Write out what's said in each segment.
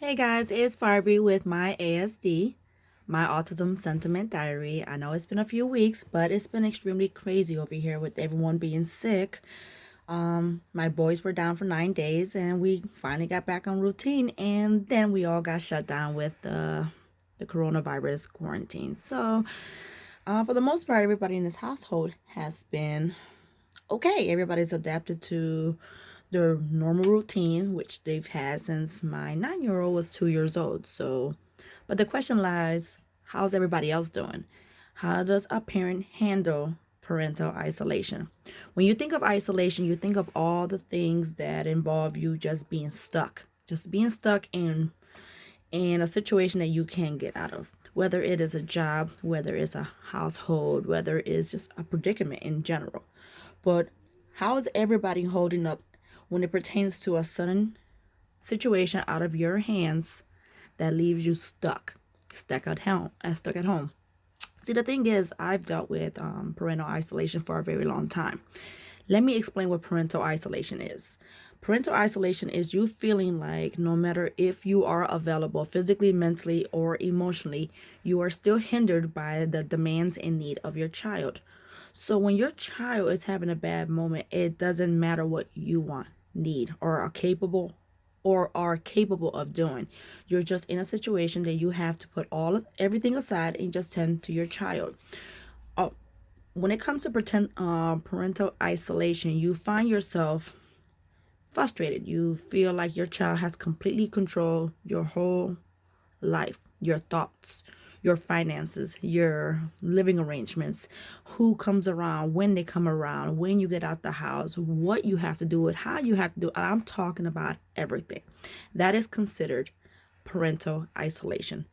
Hey guys, it's Barbie with MyA.S.D, my autism sentiment diary. I know it's been a few weeks, but it's been extremely crazy over here with everyone being sick. My boys were down for 9 days and we finally got back on routine, and then we all got shut down with the coronavirus quarantine. So, for the most part, everybody in this household has been okay. Everybody's adapted to their normal routine, which they've had since my 9 year old was 2 years old. So, but the question lies, how's everybody else doing? How does a parent handle parental isolation? When you think of isolation, you think of all the things that involve you just being stuck in a situation that you can't get out of. Whether it is a job, whether it's a household, whether it's just a predicament in general. But how is everybody holding up when it pertains to a sudden situation out of your hands that leaves you stuck at home? See, the thing is, I've dealt with parental isolation for a very long time. Let me explain what parental isolation is. Parental isolation is you feeling like no matter if you are available physically, mentally, or emotionally, you are still hindered by the demands and need of your child. So when your child is having a bad moment, it doesn't matter what you want, need, or are capable of doing. You're just in a situation that you have to put everything aside and just tend to your child. Uh, when it comes to parental isolation, you find yourself frustrated. You feel like your child has completely controlled your whole life, your thoughts, your finances, your living arrangements, who comes around, when they come around, when you get out the house, what you have to do it, how you have to do it. I'm talking about everything. That is considered parental isolation.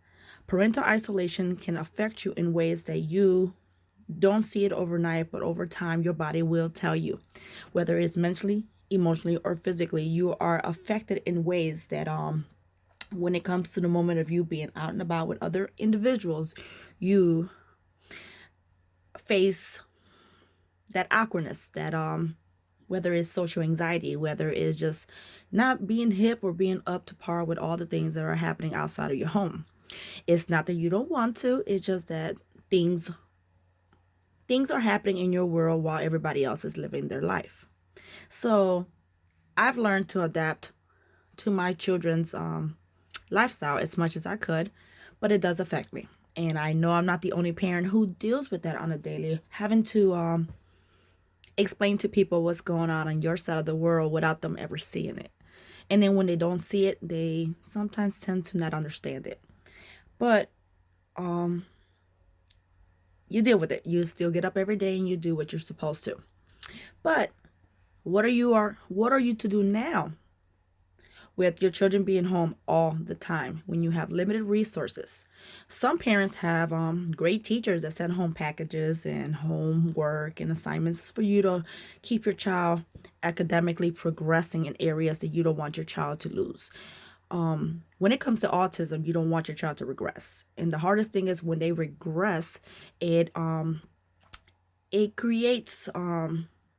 Parental isolation can affect you in ways that you don't see it overnight, but over time, your body will tell you, whether it's mentally, emotionally, or physically, you are affected in ways that when it comes to the moment of you being out and about with other individuals, you face that awkwardness, that whether it's social anxiety, whether it's just not being hip or being up to par with all the things that are happening outside of your home. It's not that you don't want to, it's just that things are happening in your world while everybody else is living their life. So I've learned to adapt to my children's lifestyle as much as I could, but it does affect me. And I know I'm not the only parent who deals with that on a daily, having to explain to people what's going on your side of the world without them ever seeing it. And then when they don't see it, they sometimes tend to not understand it. But you deal with it. You still get up every day and you do what you're supposed to. But what are you to do now with your children being home all the time when you have limited resources? Some parents have great teachers that send home packages and homework and assignments for you to keep your child academically progressing in areas that you don't want your child to lose. When it comes to autism, you don't want your child to regress. And the hardest thing is when they regress, it creates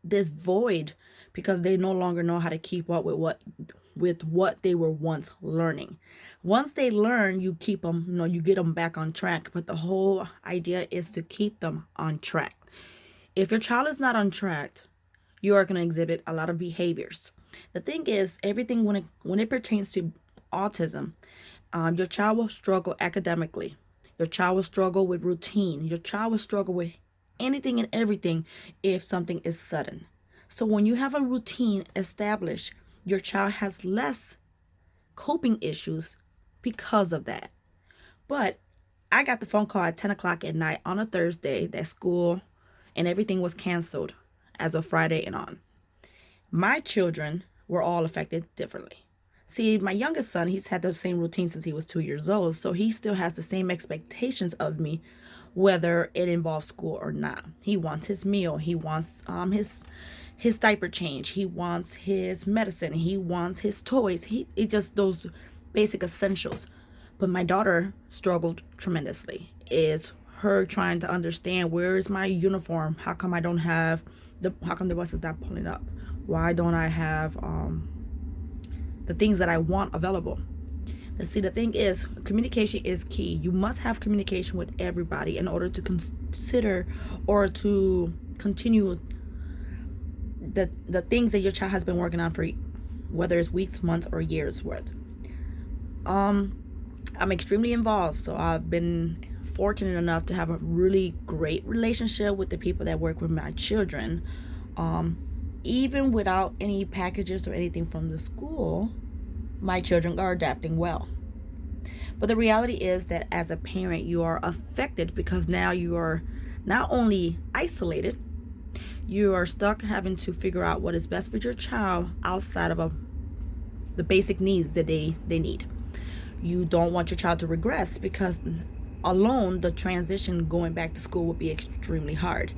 this void because they no longer know how to keep up with what they were once learning. Once they learn, you keep them, you get them back on track. But the whole idea is to keep them on track. If your child is not on track, you are going to exhibit a lot of behaviors. The thing is, everything when it pertains to autism, your child will struggle academically. Your child will struggle with routine. Your child will struggle with anything and everything if something is sudden. So when you have a routine established, your child has less coping issues because of that. But I got the phone call at 10 o'clock at night on a Thursday that school and everything was canceled as of Friday and on. My children were all affected differently. See, my youngest son, he's had the same routine since he was 2 years old, so he still has the same expectations of me, whether it involves school or not. He wants his meal, he wants his diaper change, he wants his medicine, he wants his toys. It just those basic essentials. But my daughter struggled tremendously. Is her trying to understand, where is my uniform? How come I don't have how come the bus is not pulling up? Why don't I have the things that I want available? See, the thing is, communication is key. You must have communication with everybody in order to consider or to continue the things that your child has been working on for, whether it's weeks, months, or years worth. I'm extremely involved, so I've been fortunate enough to have a really great relationship with the people that work with my children. Even without any packages or anything from the school, my children are adapting well. But the reality is that as a parent, you are affected because now you are not only isolated, you are stuck having to figure out what is best for your child outside of the basic needs that they need. You don't want your child to regress because alone the transition going back to school would be extremely hard.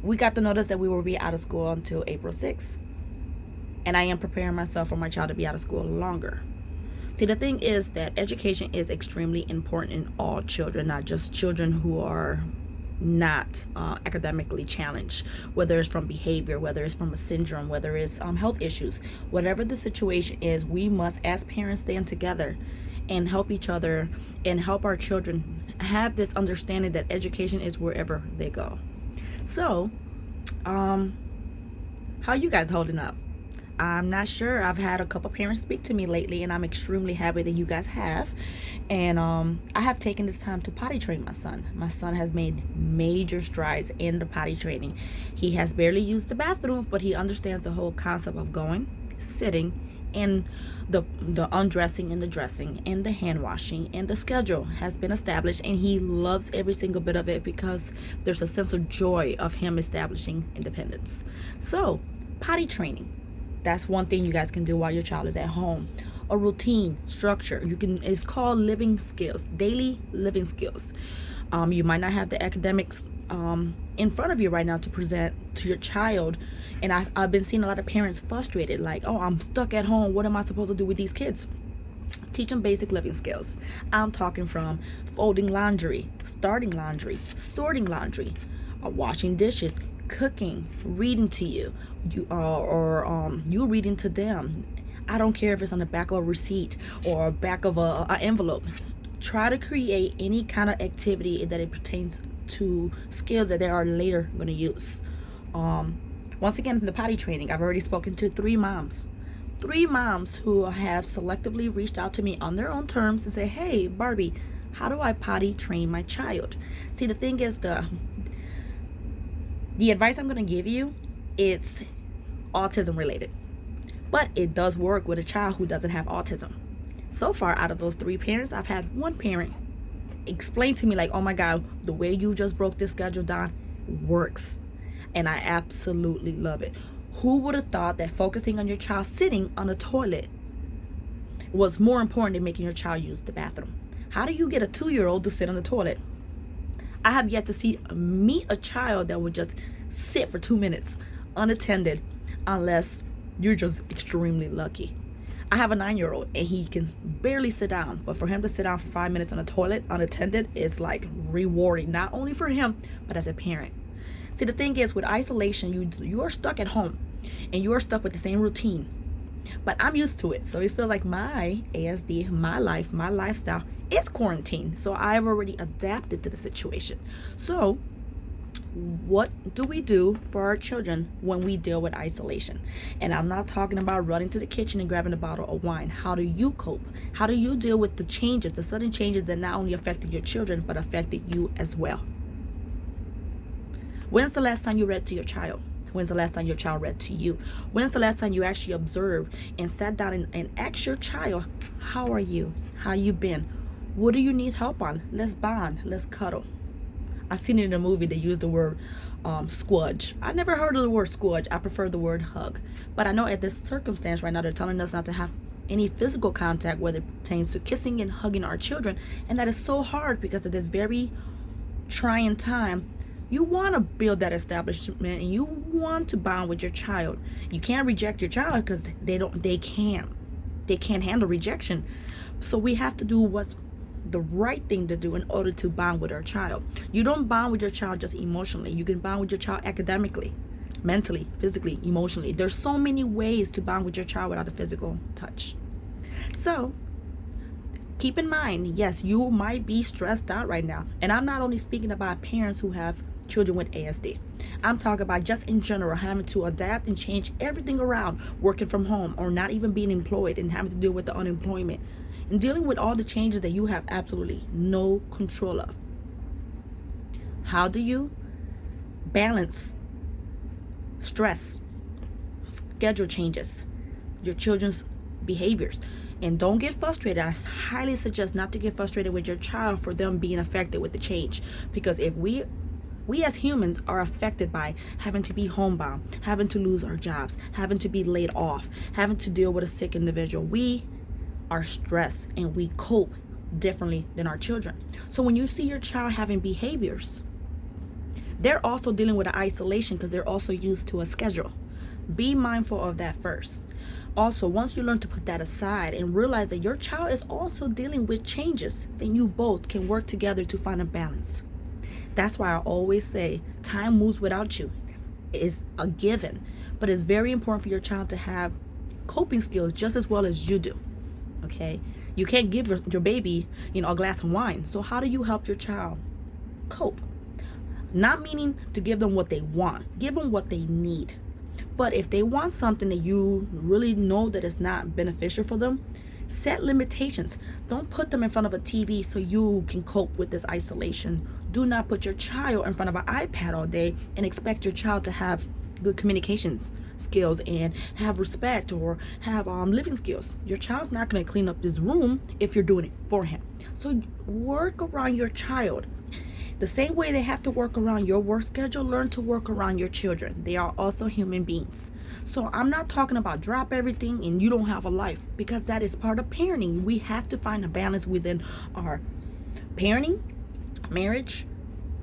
We got the notice that we will be out of school until April 6th. And I am preparing myself for my child to be out of school longer. See, the thing is that education is extremely important in all children, not just children who are not academically challenged, whether it's from behavior, whether it's from a syndrome, whether it's health issues. Whatever the situation is, we must, as parents, stand together and help each other and help our children have this understanding that education is wherever they go. So, how are you guys holding up? I'm not sure. I've had a couple parents speak to me lately, and I'm extremely happy that you guys have. And I have taken this time to potty train my son. My son has made major strides in the potty training. He has barely used the bathroom, but he understands the whole concept of going, sitting, and the undressing and the dressing and the hand washing, and the schedule has been established, and he loves every single bit of it because there's a sense of joy of him establishing independence. So, potty training. That's one thing you guys can do while your child is at home. A routine, structure. It's called living skills, daily living skills. You might not have the academics in front of you right now to present to your child. And I've been seeing a lot of parents frustrated, like, oh, I'm stuck at home. What am I supposed to do with these kids? Teach them basic living skills. I'm talking from folding laundry, starting laundry, sorting laundry, washing dishes, cooking, reading to you, you reading to them. I don't care if it's on the back of a receipt or back of an envelope. Try to create any kind of activity that it pertains to skills that they are later going to use. Once again, the potty training, I've already spoken to three moms who have selectively reached out to me on their own terms and say, hey, Barbie, how do I potty train my child? See, the thing is, the advice I'm going to give you, it's autism related, but it does work with a child who doesn't have autism. So far, out of those three parents, I've had one parent explain to me like, oh my God, the way you just broke this schedule down works. And I absolutely love it. Who would have thought that focusing on your child sitting on a toilet was more important than making your child use the bathroom? How do you get a 2-year-old to sit on the toilet? I have yet to meet a child that would just sit for 2 minutes unattended, unless you're just extremely lucky. I have a 9-year-old and he can barely sit down, but for him to sit down for 5 minutes on a toilet unattended is like rewarding, not only for him, but as a parent. See, the thing is, with isolation, you are stuck at home and you are stuck with the same routine. But I'm used to it, so it feels like my A.S.D, my life, my lifestyle is quarantine. So I've already adapted to the situation. So what do we do for our children when we deal with isolation? And I'm not talking about running to the kitchen and grabbing a bottle of wine. How do you cope? How do you deal with the changes, the sudden changes that not only affected your children, but affected you as well? When's the last time you read to your child? When's the last time your child read to you? When's the last time you actually observed and sat down and asked your child, how are you? How you been? What do you need help on? Let's bond. Let's cuddle. I've seen it in a movie. They use the word squudge. I never heard of the word squudge. I prefer the word hug. But I know at this circumstance right now, they're telling us not to have any physical contact, whether it pertains to kissing and hugging our children. And that is so hard because at this very trying time, you want to build that establishment and you want to bond with your child. You can't reject your child because they can't handle rejection. So we have to do what's the right thing to do in order to bond with our child. You don't bond with your child just emotionally. You can bond with your child academically, mentally, physically, emotionally. There's so many ways to bond with your child without a physical touch. So keep in mind, yes, you might be stressed out right now. And I'm not only speaking about parents who have children with ASD. I'm talking about just in general having to adapt and change everything around, working from home or not even being employed and having to deal with the unemployment and dealing with all the changes that you have absolutely no control of. How do you balance stress, schedule changes, your children's behaviors? And don't get frustrated. I highly suggest not to get frustrated with your child for them being affected with the change. Because if we as humans are affected by having to be homebound, having to lose our jobs, having to be laid off, having to deal with a sick individual, we are stressed and we cope differently than our children. So when you see your child having behaviors, they're also dealing with an isolation because they're also used to a schedule. Be mindful of that first. Also, once you learn to put that aside and realize that your child is also dealing with changes, then you both can work together to find a balance. That's why I always say time moves without you. It's a given, but it's very important for your child to have coping skills just as well as you do. Okay? You can't give your baby, a glass of wine. So how do you help your child cope? Not meaning to give them what they want. Give them what they need. But if they want something that you really know that is not beneficial for them, set limitations. Don't put them in front of a TV so you can cope with this isolation. Do not put your child in front of an iPad all day and expect your child to have good communications skills and have respect or have living skills. Your child's not going to clean up this room if you're doing it for him. So work around your child. The same way they have to work around your work schedule, learn to work around your children. They are also human beings. So I'm not talking about drop everything and you don't have a life, because that is part of parenting. We have to find a balance within our parenting, marriage,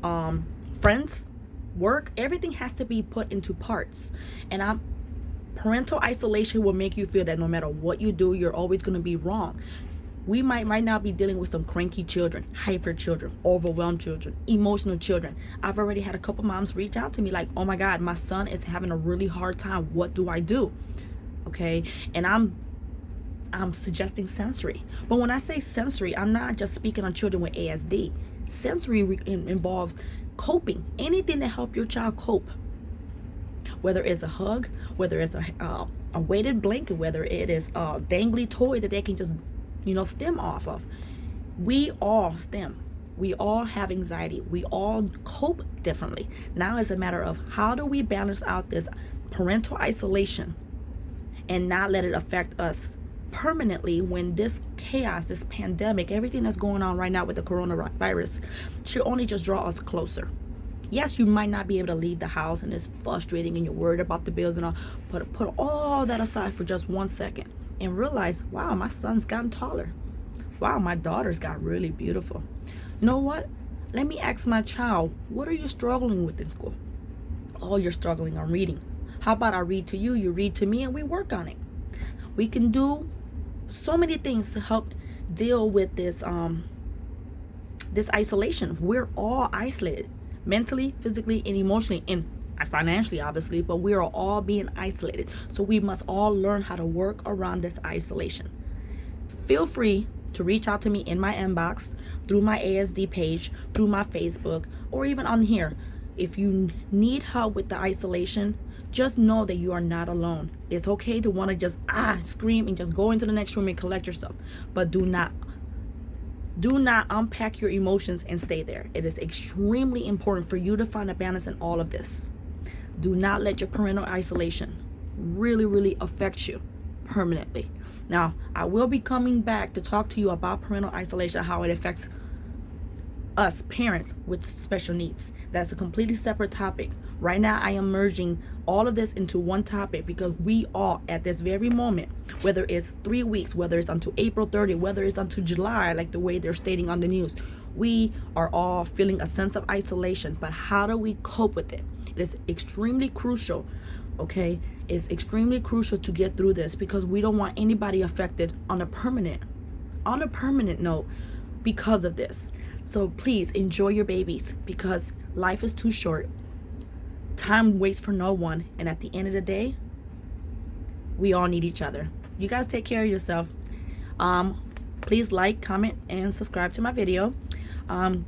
friends, work. Everything has to be put into parts. And parental isolation will make you feel that no matter what you do, you're always going to be wrong. We might right now be dealing with some cranky children, hyper children, overwhelmed children, emotional children. I've already had a couple moms reach out to me like, oh my God, my son is having a really hard time. What do I do? Okay. And I'm suggesting sensory. But when I say sensory, I'm not just speaking on children with ASD. Sensory involves coping. Anything to help your child cope. Whether it's a hug, whether it's a weighted blanket, whether it is a dangly toy that they can just stem off of. We all stem. We all have anxiety. We all cope differently. Now it's a matter of how do we balance out this parental isolation and not let it affect us permanently when this chaos, this pandemic, everything that's going on right now with the coronavirus should only just draw us closer. Yes, you might not be able to leave the house and it's frustrating and you're worried about the bills and all, but put all that aside for just 1 second. And realize, wow, my son's gotten taller. Wow, my daughter's got really beautiful. You know what? Let me ask my child, what are you struggling with in school? Oh, you're struggling on reading. How about I read to you, you read to me, and we work on it. We can do so many things to help deal with this isolation. We're all isolated, mentally, physically, and emotionally, and financially, obviously, but we are all being isolated. So we must all learn how to work around this isolation. Feel free to reach out to me in my inbox, through my MyA.S.D page, through my Facebook, or even on here. If you need help with the isolation, just know that you are not alone. It's okay to want to just scream and just go into the next room and collect yourself, but do not unpack your emotions and stay there. It is extremely important for you to find a balance in all of this. Do not let your parental isolation really affect you permanently. Now, I will be coming back to talk to you about parental isolation, how it affects us parents with special needs. That's a completely separate topic. Right now, I am merging all of this into one topic because we all, at this very moment, whether it's 3 weeks, whether it's until April 30th, whether it's until July, like the way they're stating on the news, we are all feeling a sense of isolation. But how do we cope with it? It is extremely crucial, okay? It's extremely crucial to get through this because we don't want anybody affected on a permanent note because of this. So please enjoy your babies because life is too short. Time waits for no one. And at the end of the day, we all need each other. You guys take care of yourself. Please like, comment, and subscribe to my video. I'm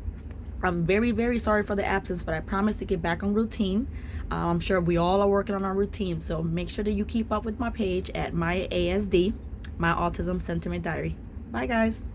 very, very sorry for the absence, but I promise to get back on routine. I'm sure we all are working on our routine, so make sure that you keep up with my page at MyA.S.D, My Autism Sentiment Diary. Bye, guys.